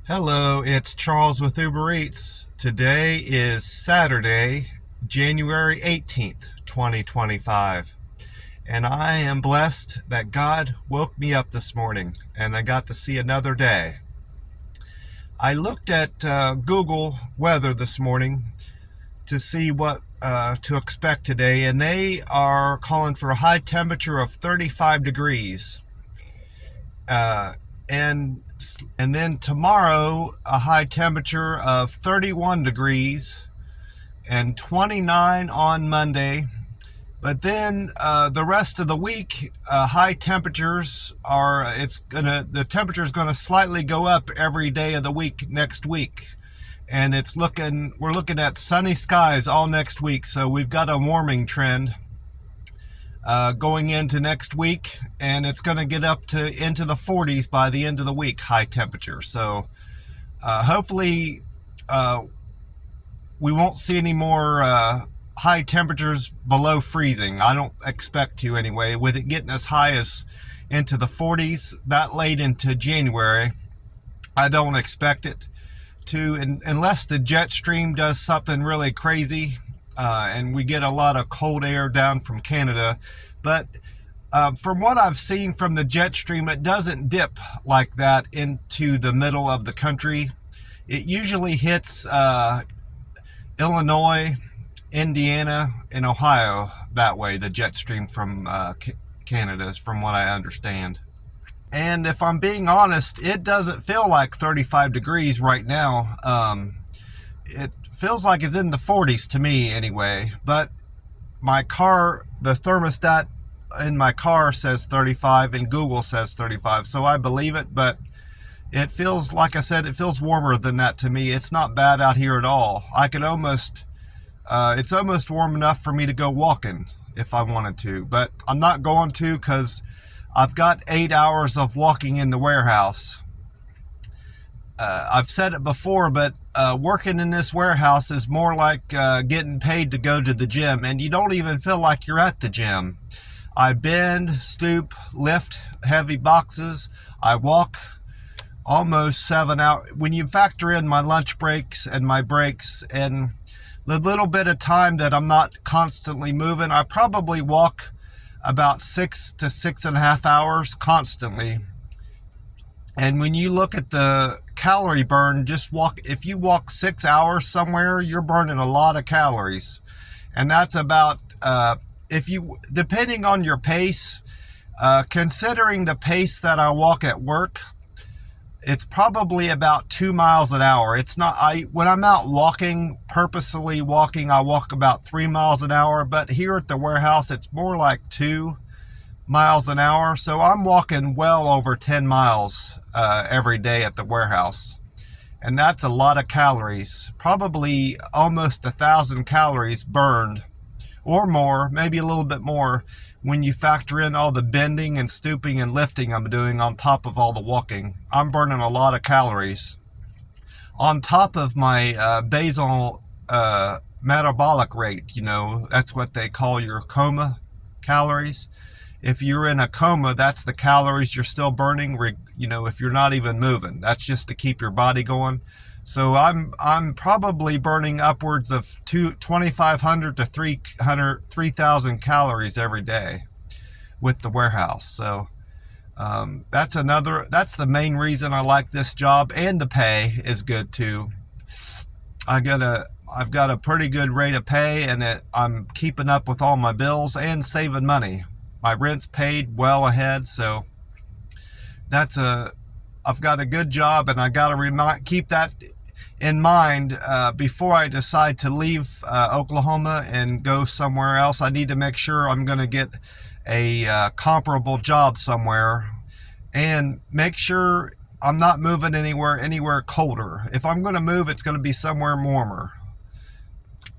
Hello, it's Charles with Uber Eats. Today is Saturday, January 18th, 2025. And I am blessed that God woke me up this morning and I got to see another day. I looked at Google weather this morning to see what to expect today, and they are calling for a high temperature of 35 degrees. Uh, and and then tomorrow a high temperature of 31 degrees and 29 on Monday. But then the rest of the week, high temperatures are the temperature is gonna slightly go up every day of the week next week, and we're looking at sunny skies all next week. So we've got a warming trend going into next week, and it's going to get up to into the 40s by the end of the week, high temperature. So hopefully we won't see any more high temperatures below freezing. I don't expect to anyway, with it getting as high as into the 40s that late into January. I don't expect it to, unless the jet stream does something really crazy and we get a lot of cold air down from Canada. But from what I've seen from the jet stream, it doesn't dip like that into the middle of the country. It usually hits Illinois, Indiana, and Ohio that way, the jet stream from Canada, is from what I understand. And if I'm being honest, it doesn't feel like 35 degrees right now. It feels like it's in the 40s to me anyway, but my car, the thermostat in my car says 35 and Google says 35, so I believe it. But it feels, like I said, it feels warmer than that to me. It's not bad out here at all. It's almost warm enough for me to go walking if I wanted to, but I'm not going to, because I've got 8 hours of walking in the warehouse. I've said it before, but working in this warehouse is more like getting paid to go to the gym, and you don't even feel like you're at the gym. I bend, stoop, lift heavy boxes. I walk almost 7 hours. When you factor in my lunch breaks and my breaks and the little bit of time that I'm not constantly moving, I probably walk about 6 to 6.5 hours constantly. And when you look at the calorie burn, if you walk 6 hours somewhere, you're burning a lot of calories. And that's about, depending on your pace, considering the pace that I walk at work, it's probably about 2 miles an hour. When I'm out purposely walking, I walk about 3 miles an hour, but here at the warehouse, it's more like 2 miles an hour. So I'm walking well over 10 miles every day at the warehouse. And that's a lot of calories, probably almost 1,000 calories burned or more, maybe a little bit more, when you factor in all the bending and stooping and lifting I'm doing on top of all the walking. I'm burning a lot of calories on top of my basal metabolic rate. That's what they call your coma calories. If you're in a coma, that's the calories you're still burning, if you're not even moving. That's just to keep your body going. So I'm probably burning upwards of 2,500 to 3,000 calories every day with the warehouse. So that's the main reason I like this job, and the pay is good too. I've got a pretty good rate of pay, and I'm keeping up with all my bills and saving money. My rent's paid well ahead, so I've got a good job, and I got to keep that in mind before I decide to leave Oklahoma and go somewhere else. I need to make sure I'm going to get a comparable job somewhere, and make sure I'm not moving anywhere colder. If I'm going to move, it's going to be somewhere warmer.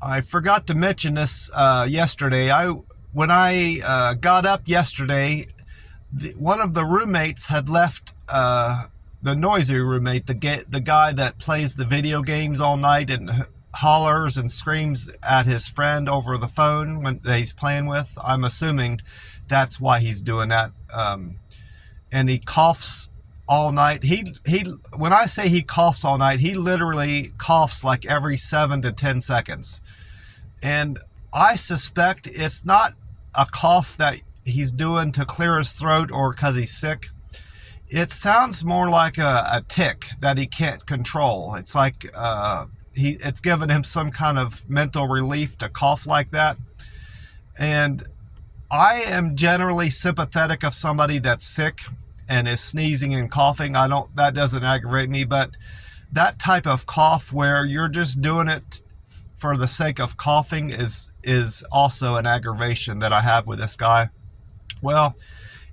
I forgot to mention this yesterday. When I got up yesterday, one of the roommates had left, the noisy roommate, the guy that plays the video games all night and hollers and screams at his friend over the phone that he's playing with. I'm assuming that's why he's doing that. And he coughs all night. He when I say he coughs all night, he literally coughs like every 7 to 10 seconds. And I suspect it's not a cough that he's doing to clear his throat or because he's sick. It sounds more like a tick that he can't control. It's like it's given him some kind of mental relief to cough like that. And I am generally sympathetic of somebody that's sick and is sneezing and coughing. That doesn't aggravate me, but that type of cough where you're just doing it for the sake of coughing is also an aggravation that I have with this guy. Well,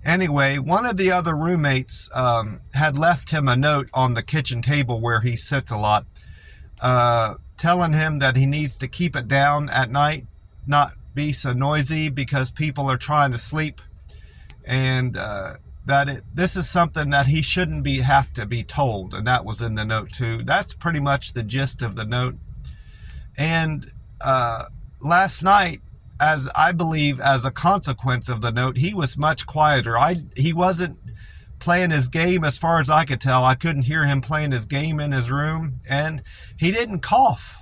anyway, one of the other roommates had left him a note on the kitchen table where he sits a lot, telling him that he needs to keep it down at night, not be so noisy because people are trying to sleep, and this is something that he shouldn't have to be told, and that was in the note too. That's pretty much the gist of the note. And last night, as I believe as a consequence of the note, he was much quieter. He wasn't playing his game as far as I could tell. I couldn't hear him playing his game in his room, and he didn't cough.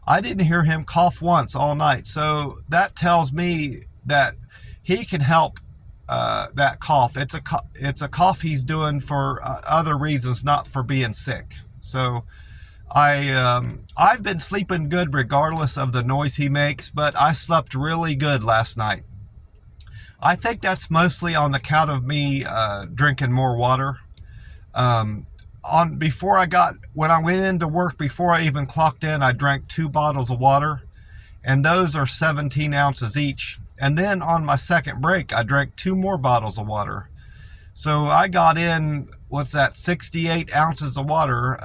I didn't hear him cough once all night. So that tells me that he can help that cough. It's a cough he's doing for other reasons, not for being sick. So I've been sleeping good regardless of the noise he makes, but I slept really good last night. I think that's mostly on account of me drinking more water. When I went into work, before I even clocked in, I drank 2 bottles of water, and those are 17 ounces each. And then on my second break, I drank 2 more bottles of water. So I got in, 68 ounces of water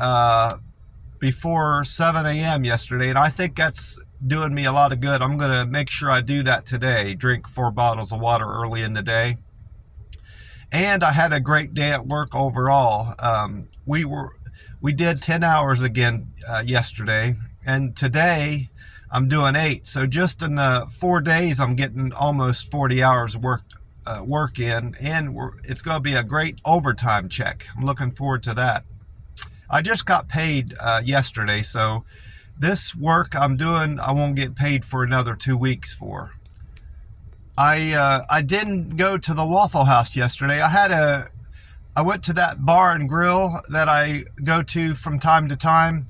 before 7 a.m. yesterday, and I think that's doing me a lot of good. I'm going to make sure I do that today, drink 4 bottles of water early in the day. And I had a great day at work overall. We did 10 hours again yesterday, and today I'm doing 8. So just in the 4 days, I'm getting almost 40 hours work in, and it's going to be a great overtime check. I'm looking forward to that. I just got paid yesterday, so this work I'm doing, I won't get paid for another 2 weeks for. I didn't go to the Waffle House yesterday. I went to that bar and grill that I go to from time to time.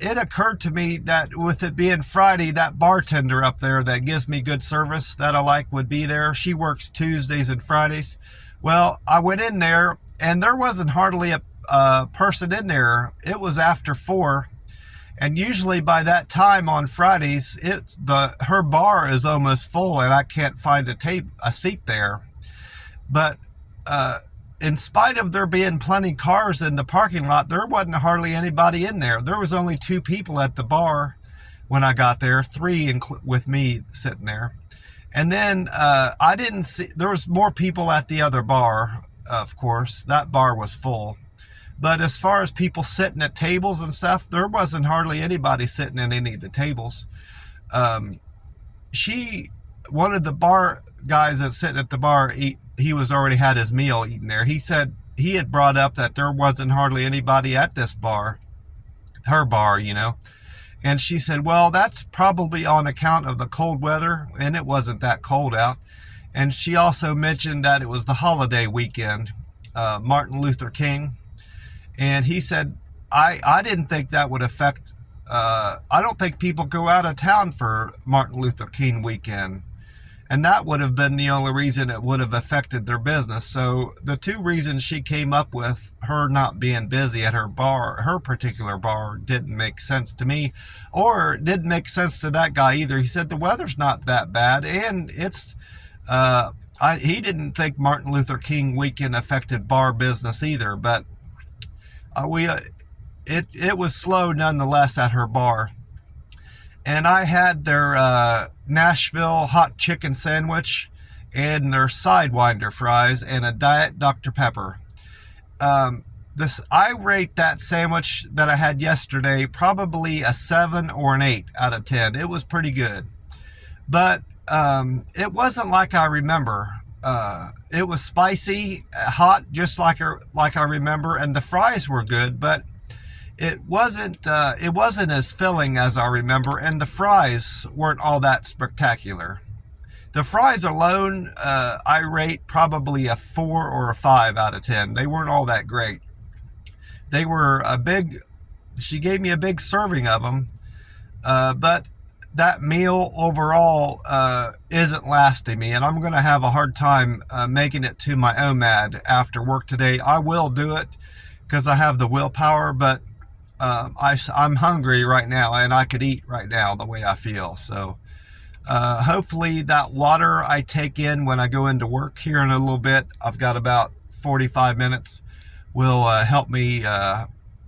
It occurred to me that with it being Friday, that bartender up there that gives me good service that I like would be there. She works Tuesdays and Fridays. Well, I went in there and there wasn't hardly a person in there. It was after 4. And usually by that time on Fridays, her bar is almost full and I can't find a seat there. But in spite of there being plenty cars in the parking lot, there wasn't hardly anybody in there. There was only 2 people at the bar when I got there, 3 with me sitting there. And then I didn't see, there was more people at the other bar, of course. That bar was full. But as far as people sitting at tables and stuff, there wasn't hardly anybody sitting at any of the tables. One of the bar guys that's sitting at the bar, he was already had his meal eaten there. He said he had brought up that there wasn't hardly anybody at this bar, her bar, And she said, well, that's probably on account of the cold weather, and it wasn't that cold out. And she also mentioned that it was the holiday weekend, Martin Luther King. And he said, I didn't think that would affect, I don't think people go out of town for Martin Luther King weekend. And that would have been the only reason it would have affected their business. So the 2 reasons she came up with, her not being busy at her bar, her particular bar, didn't make sense to me, or didn't make sense to that guy either. He said the weather's not that bad, and it's, he didn't think Martin Luther King weekend affected bar business either, but it was slow nonetheless at her bar. And I had their Nashville hot chicken sandwich and their Sidewinder fries and a Diet Dr. Pepper. I rate that sandwich that I had yesterday probably a 7 or an 8 out of 10. It was pretty good. But it wasn't like I remember. It was spicy, hot, just like I remember, and the fries were good, but it wasn't as filling as I remember, and the fries weren't all that spectacular. The fries alone, I rate probably a 4 or a 5 out of 10. They weren't all that great. They were she gave me a big serving of them, but that meal overall isn't lasting me, and I'm going to have a hard time making it to my OMAD after work today. I will do it because I have the willpower, but I'm hungry right now, and I could eat right now the way I feel. So hopefully that water I take in when I go into work here in a little bit, I've got about 45 minutes, will help me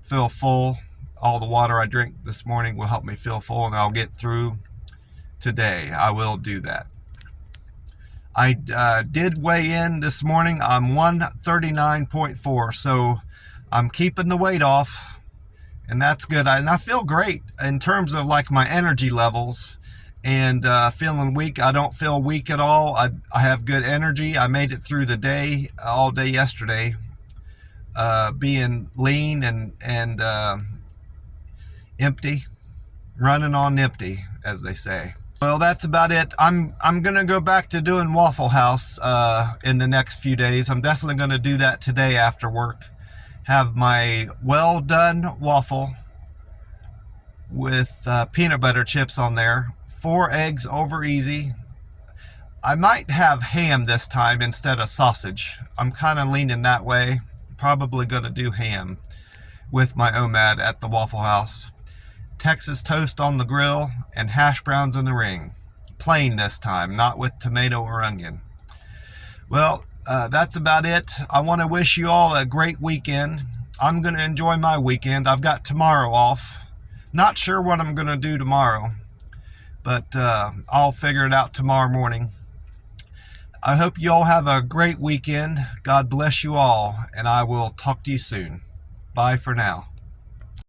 feel full. All the water I drink this morning will help me feel full, and I'll get through today. I will do that. I did weigh in this morning. I'm 139.4, so I'm keeping the weight off, and that's good. And I feel great in terms of like my energy levels and feeling weak. I don't feel weak at all. I have good energy. I made it through the day, all day yesterday, being lean and empty, running on empty, as they say. Well, that's about it. I'm gonna go back to doing Waffle House in the next few days. I'm definitely gonna do that today after work. Have my well done waffle with peanut butter chips on there. 4 eggs over easy. I might have ham this time instead of sausage. I'm kind of leaning that way. Probably gonna do ham with my OMAD at the Waffle House. Texas toast on the grill, and hash browns in the ring. Plain this time, not with tomato or onion. Well, that's about it. I want to wish you all a great weekend. I'm going to enjoy my weekend. I've got tomorrow off. Not sure what I'm going to do tomorrow, but I'll figure it out tomorrow morning. I hope you all have a great weekend. God bless you all, and I will talk to you soon. Bye for now.